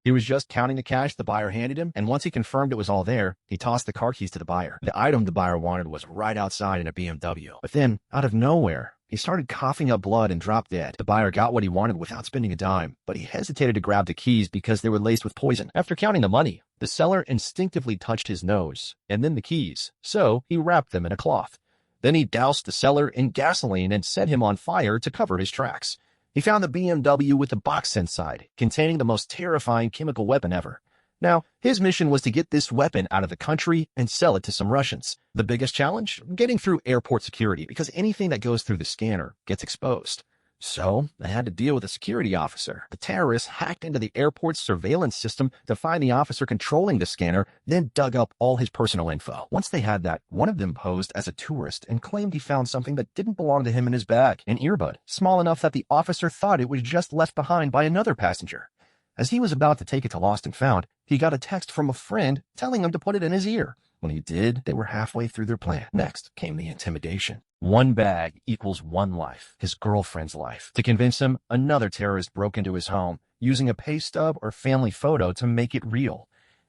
He was just counting the cash the buyer handed him, and once he confirmed it was all there, he tossed the car keys to the buyer. The item the buyer wanted was right outside in a BMW. But then, out of nowhere, he started coughing up blood and dropped dead. The buyer got what he wanted without spending a dime, but he hesitated to grab the keys because they were laced with poison. After counting the money, the seller instinctively touched his nose, and then the keys, so he wrapped them in a cloth. Then he doused the seller in gasoline and set him on fire to cover his tracks. He found the BMW with the box inside, containing the most terrifying chemical weapon ever. Now, his mission was to get this weapon out of the country and sell it to some Russians. The biggest challenge? Getting through airport security, because anything that goes through the scanner gets exposed. So, they had to deal with a security officer. The terrorists hacked into the airport's surveillance system to find the officer controlling the scanner, then dug up all his personal info. Once they had that, one of them posed as a tourist and claimed he found something that didn't belong to him in his bag, an earbud, small enough that the officer thought it was just left behind by another passenger. As he was about to take it to Lost and Found, he got a text from a friend telling him to put it in his ear. When he did, they were halfway through their plan. Next came the intimidation. One bag equals one life, his girlfriend's life. To convince him, another terrorist broke into his home, using a pay stub or family photo to make it real.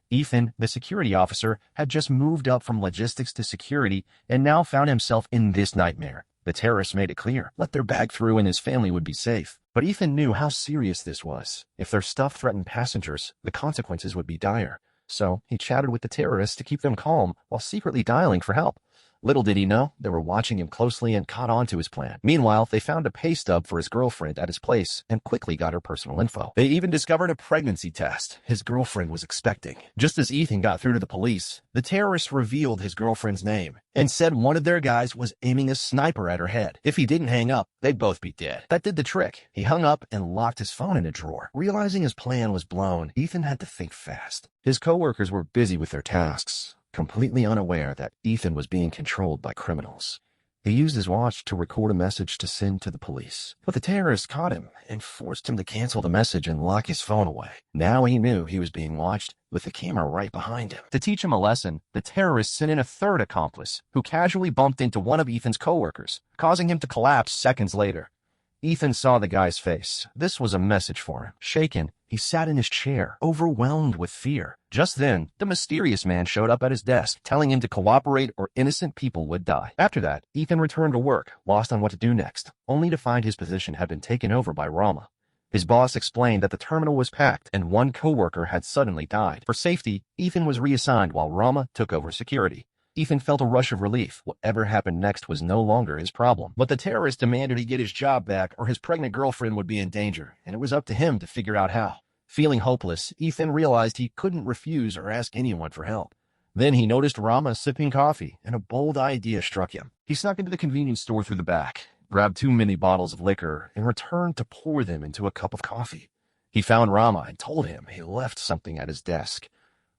Ethan, the security officer, had just moved up from logistics to security and now found himself in this nightmare. The terrorists made it clear, let their bag through and his family would be safe. But Ethan knew how serious this was. If their stuff threatened passengers, the consequences would be dire. So he chatted with the terrorists to keep them calm while secretly dialing for help. Little did he know, they were watching him closely and caught on to his plan. Meanwhile, they found a pay stub for his girlfriend at his place and quickly got her personal info. They even discovered a pregnancy test his girlfriend was expecting. Just as Ethan got through to the police, the terrorists revealed his girlfriend's name and said one of their guys was aiming a sniper at her head. If he didn't hang up, they'd both be dead. That did the trick. He hung up and locked his phone in a drawer. Realizing his plan was blown, Ethan had to think fast. His coworkers were busy with their tasks, completely unaware that Ethan was being controlled by criminals. He used his watch to record a message to send to the police. But the terrorists caught him and forced him to cancel the message and lock his phone away. Now he knew he was being watched, with the camera right behind him. To teach him a lesson, the terrorists sent in a third accomplice, who casually bumped into one of Ethan's coworkers, causing him to collapse seconds later. Ethan saw the guy's face. This was a message for him. Shaken, he sat in his chair, overwhelmed with fear. Just then, the mysterious man showed up at his desk, telling him to cooperate or innocent people would die. After that, Ethan returned to work, lost on what to do next, only to find his position had been taken over by Rama. His boss explained that the terminal was packed and one coworker had suddenly died. For safety, Ethan was reassigned while Rama took over security. Ethan felt a rush of relief. Whatever happened next was no longer his problem. But the terrorist demanded he get his job back or his pregnant girlfriend would be in danger, and it was up to him to figure out how. Feeling hopeless, Ethan realized he couldn't refuse or ask anyone for help. Then he noticed Rama sipping coffee, and a bold idea struck him. He snuck into the convenience store through the back, grabbed 2 mini bottles of liquor, and returned to pour them into a cup of coffee. He found Rama and told him he left something at his desk.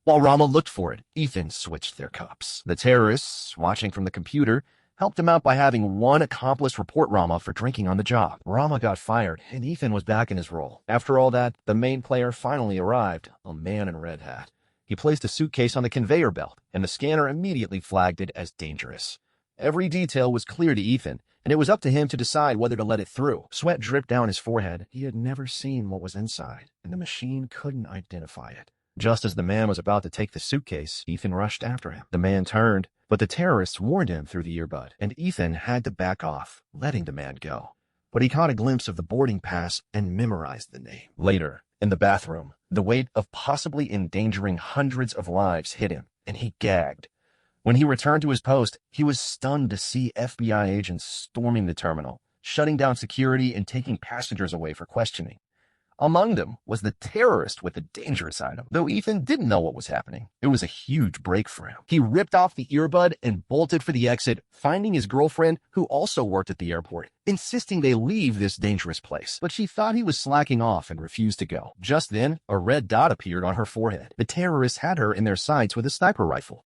While Rama looked for it, Ethan switched their cups. The terrorists, watching from the computer, helped him out by having one accomplice report Rama for drinking on the job. Rama got fired, and Ethan was back in his role. After all that, the main player finally arrived, a man in a red hat. He placed a suitcase on the conveyor belt, and the scanner immediately flagged it as dangerous. Every detail was clear to Ethan, and it was up to him to decide whether to let it through. Sweat dripped down his forehead. He had never seen what was inside, and the machine couldn't identify it. Just as the man was about to take the suitcase, Ethan rushed after him. The man turned, but the terrorists warned him through the earbud, and Ethan had to back off, letting the man go. But he caught a glimpse of the boarding pass and memorized the name. Later, in the bathroom, the weight of possibly endangering hundreds of lives hit him, and he gagged. When he returned to his post, he was stunned to see FBI agents storming the terminal, shutting down security and taking passengers away for questioning. Among them was the terrorist with the dangerous item. Though Ethan didn't know what was happening, it was a huge break for him. He ripped off the earbud and bolted for the exit, finding his girlfriend, who also worked at the airport, insisting they leave this dangerous place. But she thought he was slacking off and refused to go. Just then, a red dot appeared on her forehead. The terrorists had her in their sights with a sniper rifle.